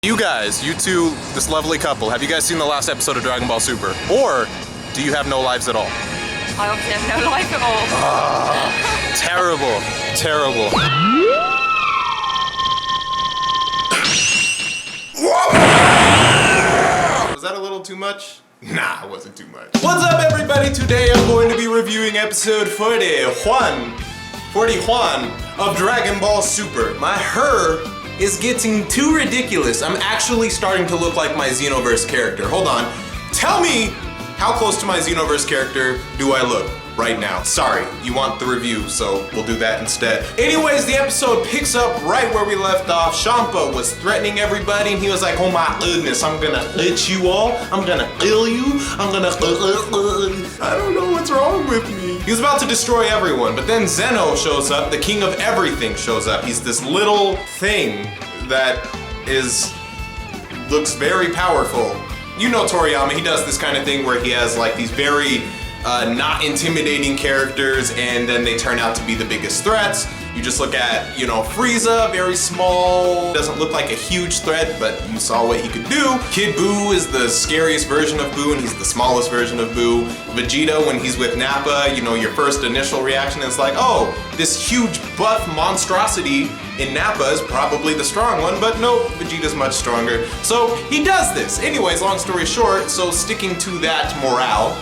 You guys, you two, this lovely couple, have you guys seen the last episode of Dragon Ball Super? Or do you have no lives at all? I obviously have no life at all. Terrible, terrible. Was that a little too much? Nah, it wasn't too much. What's up, everybody? Today I'm going to be reviewing episode 41 of Dragon Ball Super. My hair is getting too ridiculous. I'm actually starting to look like my Xenoverse character. Hold on. Tell me how close to my Xenoverse character do I look right now? Sorry, you want the review, so we'll do that instead. Anyways, the episode picks up right where we left off. Champa was threatening everybody, and he was like, oh my goodness, I'm gonna hit you all. I'm gonna kill you. I'm gonna I don't know what's wrong with me. He was about to destroy everyone, but then Zeno shows up. The king of everything shows up. He's this little thing that looks very powerful. You know Toriyama, he does this kind of thing where he has like these very not intimidating characters, and then they turn out to be the biggest threats. You just look at, you know, Frieza, very small, doesn't look like a huge threat, but you saw what he could do. Kid Buu is the scariest version of Buu, and he's the smallest version of Buu. Vegeta, when he's with Nappa, you know, your first initial reaction is like, oh, this huge buff monstrosity in Nappa is probably the strong one, but nope, Vegeta's much stronger. So he does this. Anyways, long story short, so sticking to that morale,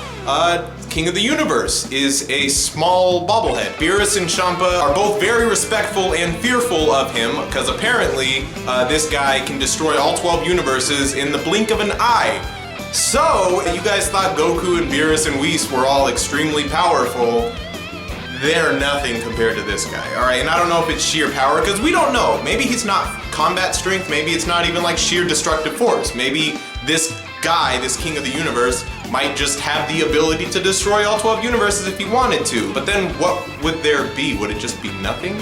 King of the Universe is a small bobblehead. Beerus and Champa are both very respectful and fearful of him, because apparently this guy can destroy all 12 universes in the blink of an eye. So, you guys thought Goku and Beerus and Whis were all extremely powerful. They're nothing compared to this guy, alright? And I don't know if it's sheer power, because we don't know. Maybe he's not combat strength, maybe it's not even like sheer destructive force. Maybe this guy, this King of the Universe, might just have the ability to destroy all 12 universes if he wanted to. But then what would there be? Would it just be nothing?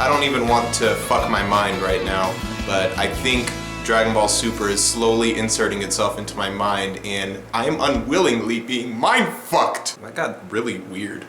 I don't even want to fuck my mind right now, but I think Dragon Ball Super is slowly inserting itself into my mind, and I am unwillingly being mind-fucked. That got really weird.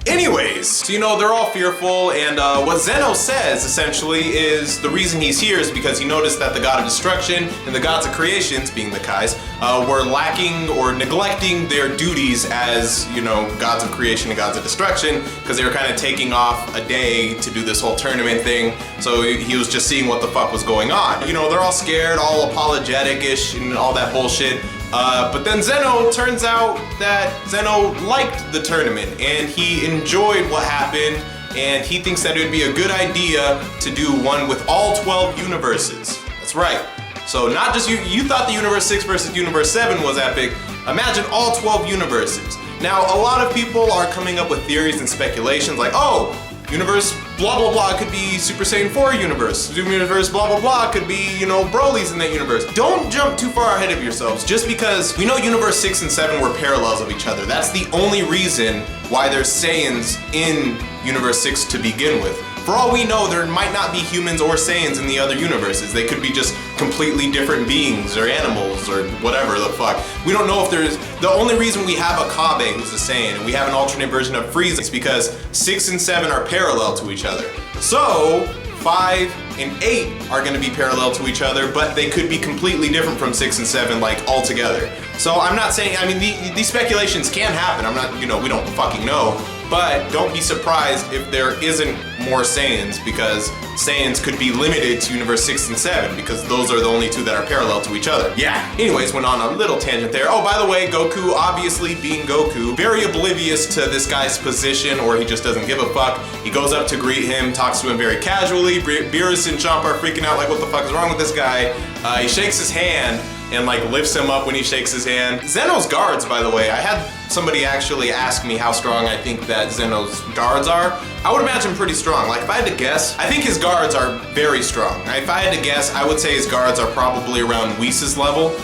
Anyways, so you know, they're all fearful, and what Zeno says, essentially, is the reason he's here is because he noticed that the God of Destruction and the Gods of Creations, being the Kais, were lacking or neglecting their duties as, you know, Gods of Creation and Gods of Destruction, because they were kind of taking off a day to do this whole tournament thing, so he was just seeing what the fuck was going on. You know, they're all scared, all apologetic-ish, and all that bullshit. But then Zeno, turns out that Zeno liked the tournament and he enjoyed what happened, and he thinks that it would be a good idea to do one with all 12 universes. That's right. So not just you thought the Universe 6 versus Universe 7 was epic. Imagine all 12 universes. Now, a lot of people are coming up with theories and speculations like, oh, Universe blah blah blah could be Super Saiyan 4 universe. Universe blah blah blah could be, you know, Broly's in that universe. Don't jump too far ahead of yourselves just because we know Universe 6 and 7 were parallels of each other. That's the only reason why there's Saiyans in Universe 6 to begin with. For all we know, there might not be humans or Saiyans in the other universes. They could be just completely different beings or animals or whatever the fuck. We don't know if there's... The only reason we have a Kabe who's a Saiyan and we have an alternate version of Frieza is because 6 and 7 are parallel to each other. So, 5 and 8 are gonna be parallel to each other, but they could be completely different from 6 and 7, like, altogether. So I'm not saying, I mean, these speculations can happen. I'm not, you know, we don't fucking know. But don't be surprised if there isn't more Saiyans, because Saiyans could be limited to Universe 6 and 7, because those are the only two that are parallel to each other. Yeah. Anyways, went on a little tangent there. Oh, by the way, Goku, obviously being Goku, very oblivious to this guy's position, or he just doesn't give a fuck. He goes up to greet him, talks to him very casually. Beerus and Champa are freaking out like, what the fuck is wrong with this guy? He shakes his hand and like lifts him up when he shakes his hand. Zeno's guards, by the way, I had somebody actually ask me how strong I think that Zeno's guards are. I would imagine pretty strong. Like if I had to guess, I think his guards are very strong. If I had to guess, I would say his guards are probably around Whis' level,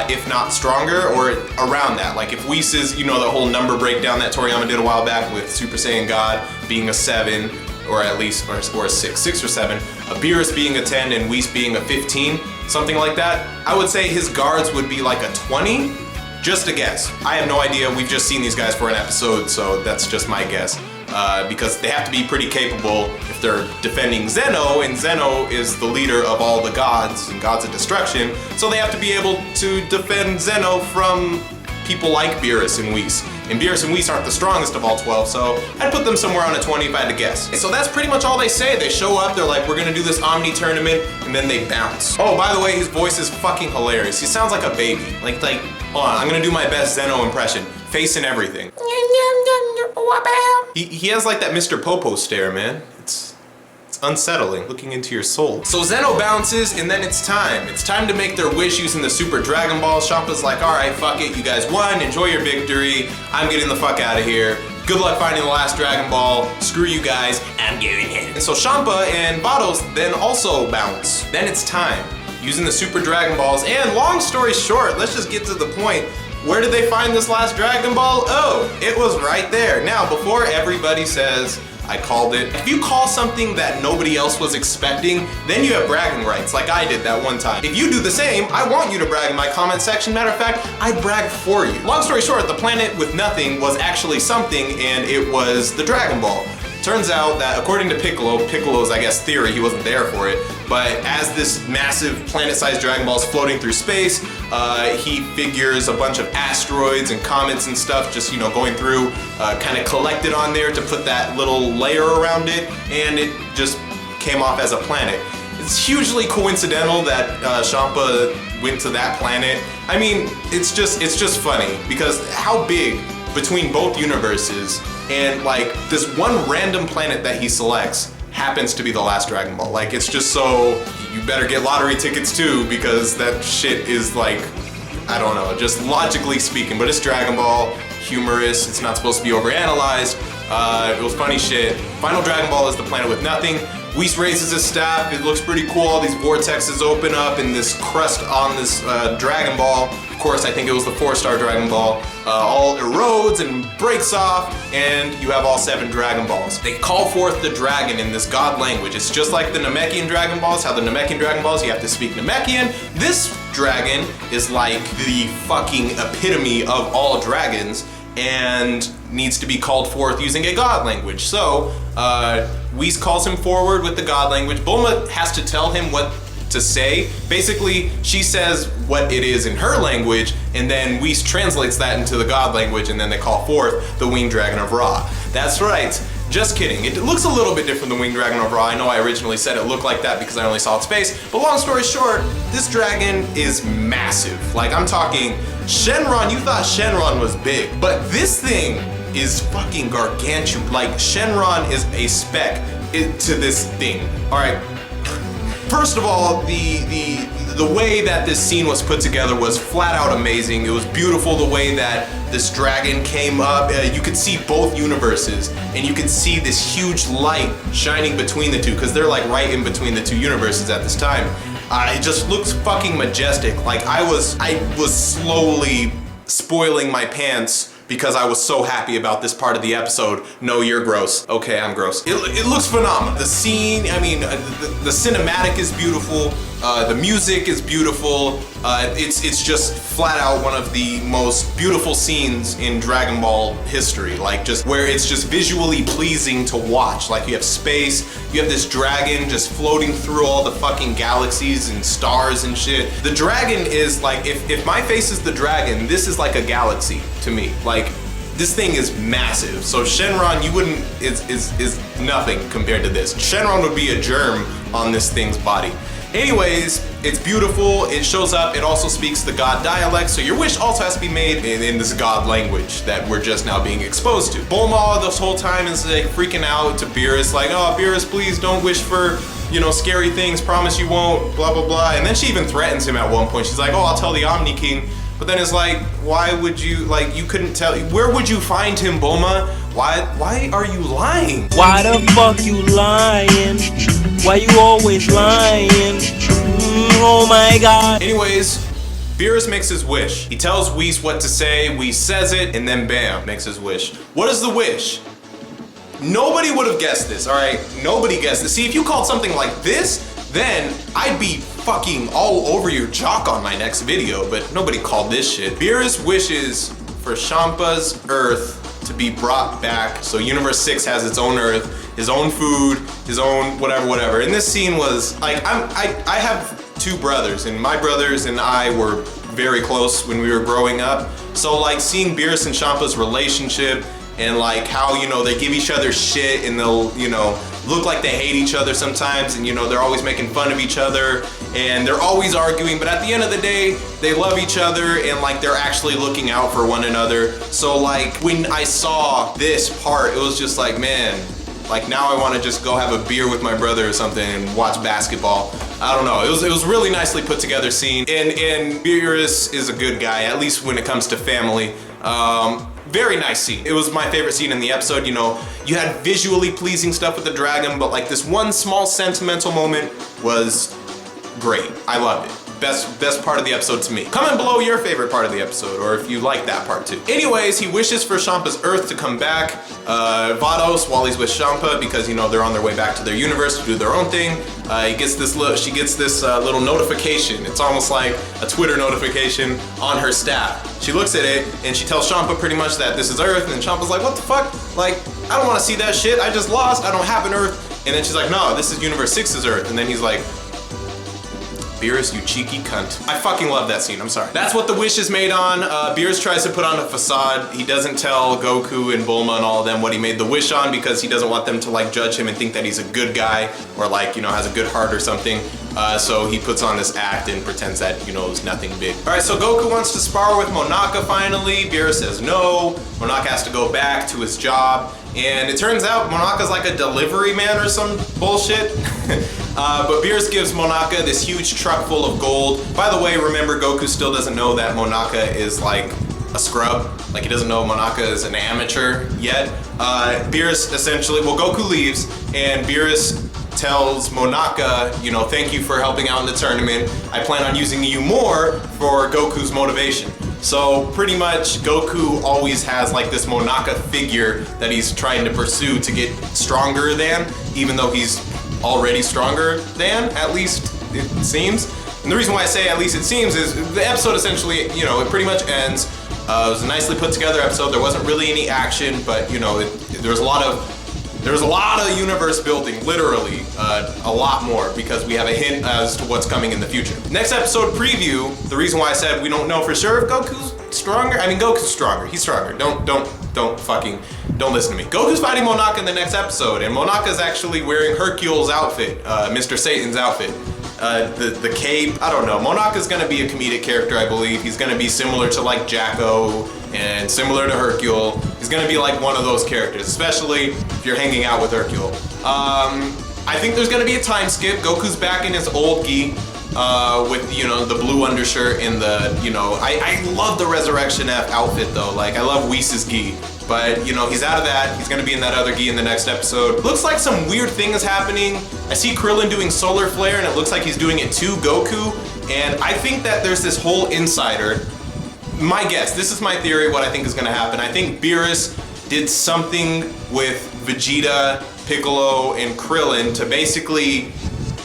if not stronger, or around that. Like if Whis is, you know, the whole number breakdown that Toriyama did a while back with Super Saiyan God being a 7, or at least, or a 6 or 7, Beerus being a 10 and Whis being a 15, something like that. I would say his guards would be like a 20, just a guess. I have no idea, we've just seen these guys for an episode, so that's just my guess. because they have to be pretty capable if they're defending Zeno, and Zeno is the leader of all the gods and gods of destruction, so they have to be able to defend Zeno from people like Beerus and Whis. And Beerus and Whis aren't the strongest of all 12, so I'd put them somewhere on a 20 if I had to guess. So that's pretty much all they say. They show up, they're like, we're gonna do this Omni tournament, and then they bounce. Oh, by the way, his voice is fucking hilarious. He sounds like a baby. Like, hold on, I'm gonna do my best Zeno impression. Face and everything. He has like that Mr. Popo stare, man. It's unsettling, looking into your soul. So Zeno bounces, and then it's time. It's time to make their wish using the Super Dragon Ball. Champa's like, all right, fuck it, you guys won, enjoy your victory. I'm getting the fuck out of here. Good luck finding the last Dragon Ball. Screw you guys, I'm getting it. And so Champa and Vados then also bounce. Then it's time, using the Super Dragon Balls, and long story short, let's just get to the point. Where did they find this last Dragon Ball? Oh, it was right there. Now, before everybody says, I called it. If you call something that nobody else was expecting, then you have bragging rights, like I did that one time. If you do the same, I want you to brag in my comment section. Matter of fact, I brag for you. Long story short, the planet with nothing was actually something, and it was the Dragon Ball. Turns out that according to Piccolo's, I guess, theory, he wasn't there for it, but as this massive planet-sized Dragon Ball is floating through space, he figures a bunch of asteroids and comets and stuff just, you know, going through, kind of collected on there to put that little layer around it, and it just came off as a planet. It's hugely coincidental that Champa went to that planet. I mean, it's just funny, because how big between both universes, and like this one random planet that he selects happens to be the last Dragon Ball. Like, it's just so, you better get lottery tickets too, because that shit is like, I don't know, just logically speaking, but it's Dragon Ball, humorous, it's not supposed to be overanalyzed. It was funny shit. Final Dragon Ball is the planet with nothing. Whis raises his staff, it looks pretty cool, all these vortexes open up and this crust on this Dragon Ball. Of course, I think it was the 4-star Dragon Ball. All erodes and breaks off, and you have all 7 Dragon Balls. They call forth the dragon in this god language. It's just like the Namekian Dragon Balls, how the Namekian Dragon Balls, you have to speak Namekian. This dragon is like the fucking epitome of all dragons, and needs to be called forth using a god language. So, Whis calls him forward with the god language. Bulma has to tell him what to say. Basically, she says what it is in her language, and then Whis translates that into the god language, and then they call forth the Winged Dragon of Ra. That's right. Just kidding. It looks a little bit different than Winged Dragon of Ra. I know I originally said it looked like that because I only saw its face, but long story short, this dragon is massive. Like, I'm talking Shenron, you thought Shenron was big, but this thing is fucking gargantuan. Like, Shenron is a speck to this thing. All right. First of all, the way that this scene was put together was flat out amazing. It was beautiful the way that this dragon came up. You could see both universes, and you could see this huge light shining between the two, because they're like right in between the two universes at this time. It just looks fucking majestic. Like, I was slowly spoiling my pants because I was so happy about this part of the episode. No, you're gross. Okay, I'm gross. It looks phenomenal. The scene, I mean, the cinematic is beautiful. The music is beautiful. It's just flat out one of the most beautiful scenes in Dragon Ball history. Like, just where it's just visually pleasing to watch. Like, you have space, you have this dragon just floating through all the fucking galaxies and stars and shit. The dragon is like, if my face is the dragon, this is like a galaxy to me. Like, this thing is massive. So Shenron, you wouldn't, is nothing compared to this. Shenron would be a germ on this thing's body. Anyways, it's beautiful, it shows up, it also speaks the god dialect, so your wish also has to be made in this god language that we're just now being exposed to. Bulma this whole time is like freaking out to Beerus, like, oh, Beerus, please don't wish for, you know, scary things, promise you won't, blah, blah, blah. And then she even threatens him at one point. She's like, oh, I'll tell the Omni King. But then it's like, why would you, like, you couldn't tell, where would you find him, Bulma? Why are you lying? Why the fuck you lying? Why you always lying? Oh my god. Anyways, Beerus makes his wish. He tells Whis what to say, Whis says it, and then bam, makes his wish. What is the wish? Nobody would have guessed this, all right? Nobody guessed this. See, if you called something like this, then I'd be fucking all over your jock on my next video, but nobody called this shit. Beerus wishes for Champa's Earth to be brought back. So Universe 6 has its own Earth, his own food, his own whatever. And this scene was like, I have 2 brothers, and my brothers and I were very close when we were growing up. So like seeing Beerus and Champa's relationship and like how, you know, they give each other shit and they'll, you know, look like they hate each other sometimes, and you know, they're always making fun of each other and they're always arguing, but at the end of the day, they love each other and like they're actually looking out for one another. So like when I saw this part, it was just like, man, like now I want to just go have a beer with my brother or something and watch basketball. I don't know, it was really nicely put together scene, and Beerus is a good guy, at least when it comes to family. Very nice scene. It was my favorite scene in the episode. You know, you had visually pleasing stuff with the dragon, but like this one small sentimental moment was great. I loved it. Best part of the episode to me. Comment below your favorite part of the episode, or if you like that part too. Anyways, he wishes for Champa's Earth to come back. Vados, while he's with Champa, because you know they're on their way back to their universe to do their own thing. She gets this little notification. It's almost like a Twitter notification on her staff. She looks at it and she tells Champa pretty much that this is Earth, and Champa's like, what the fuck? Like, I don't want to see that shit. I just lost. I don't have an Earth. And then she's like, no, this is Universe 6's Earth. And then he's like, Beerus, you cheeky cunt. I fucking love that scene, I'm sorry. That's what the wish is made on. Beerus tries to put on a facade. He doesn't tell Goku and Bulma and all of them what he made the wish on, because he doesn't want them to like judge him and think that he's a good guy or like, you know, has a good heart or something. So he puts on this act and pretends that, you know, it's nothing big. All right, so Goku wants to spar with Monaka finally. Beerus says no. Monaka has to go back to his job. And it turns out Monaka's like a delivery man or some bullshit. But Beerus gives Monaka this huge truck full of gold. By the way, remember, Goku still doesn't know that Monaka is like a scrub. Like, he doesn't know Monaka is an amateur yet. Beerus essentially, well, Goku leaves and Beerus tells Monaka, you know, thank you for helping out in the tournament. I plan on using you more for Goku's motivation. So pretty much Goku always has like this Monaka figure that he's trying to pursue to get stronger than, even though he's already stronger than, at least it seems. And the reason why I say at least it seems is the episode essentially, you know, it pretty much ends. It was a nicely put together episode. There wasn't really any action, but you know, there was a lot of universe building, literally a lot more, because we have a hint as to what's coming in the future. Next episode preview, the reason why I said we don't know for sure if Goku's stronger, I mean, Goku's stronger, he's stronger. Don't listen to me. Goku's fighting Monaka in the next episode, and Monaka's actually wearing Hercule's outfit, Mr. Satan's outfit. The cape, I don't know. Monaka's gonna be a comedic character, I believe. He's gonna be similar to like Jacko and similar to Hercule. He's gonna be like one of those characters, especially if you're hanging out with Hercule. I think there's gonna be a time skip. Goku's back in his old gi with, you know, the blue undershirt and the, you know, I love the Resurrection F outfit though. Like, I love Whis' gi. But, you know, he's out of that. He's gonna be in that other gi in the next episode. Looks like some weird thing is happening. I see Krillin doing Solar Flare, and it looks like he's doing it to Goku. And I think that there's this whole insider. My guess, this is my theory, what I think is gonna happen. I think Beerus did something with Vegeta, Piccolo, and Krillin to basically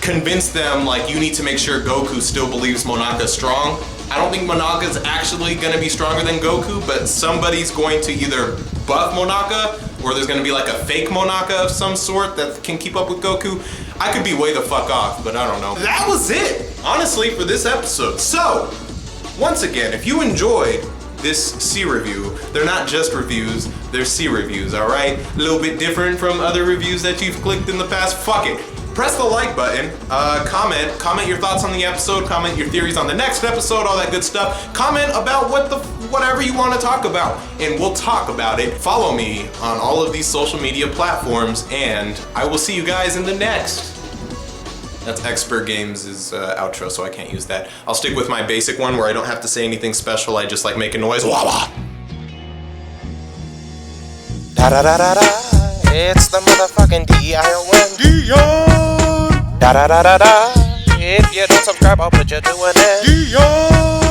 convince them, like, you need to make sure Goku still believes Monaka's strong. I don't think Monaka's actually gonna be stronger than Goku, but somebody's going to either buff Monaka, or there's gonna be like a fake Monaka of some sort that can keep up with Goku. I could be way the fuck off, but I don't know. That was it, honestly, for this episode. So, once again, if you enjoyed this C review, they're not just reviews, they're C reviews, all right? A little bit different from other reviews that you've clicked in the past. Fuck it. Press the like button, comment your thoughts on the episode, comment your theories on the next episode, all that good stuff. Comment about whatever you want to talk about, and we'll talk about it. Follow me on all of these social media platforms, and I will see you guys in the next. That's Expert Games' outro, so I can't use that. I'll stick with my basic one where I don't have to say anything special, I just like make a noise. Wuaaahhhh! Da da da da da. It's the motherfucking Deion. Da da da da da. If you don't subscribe, I'll put you doing it. Deion.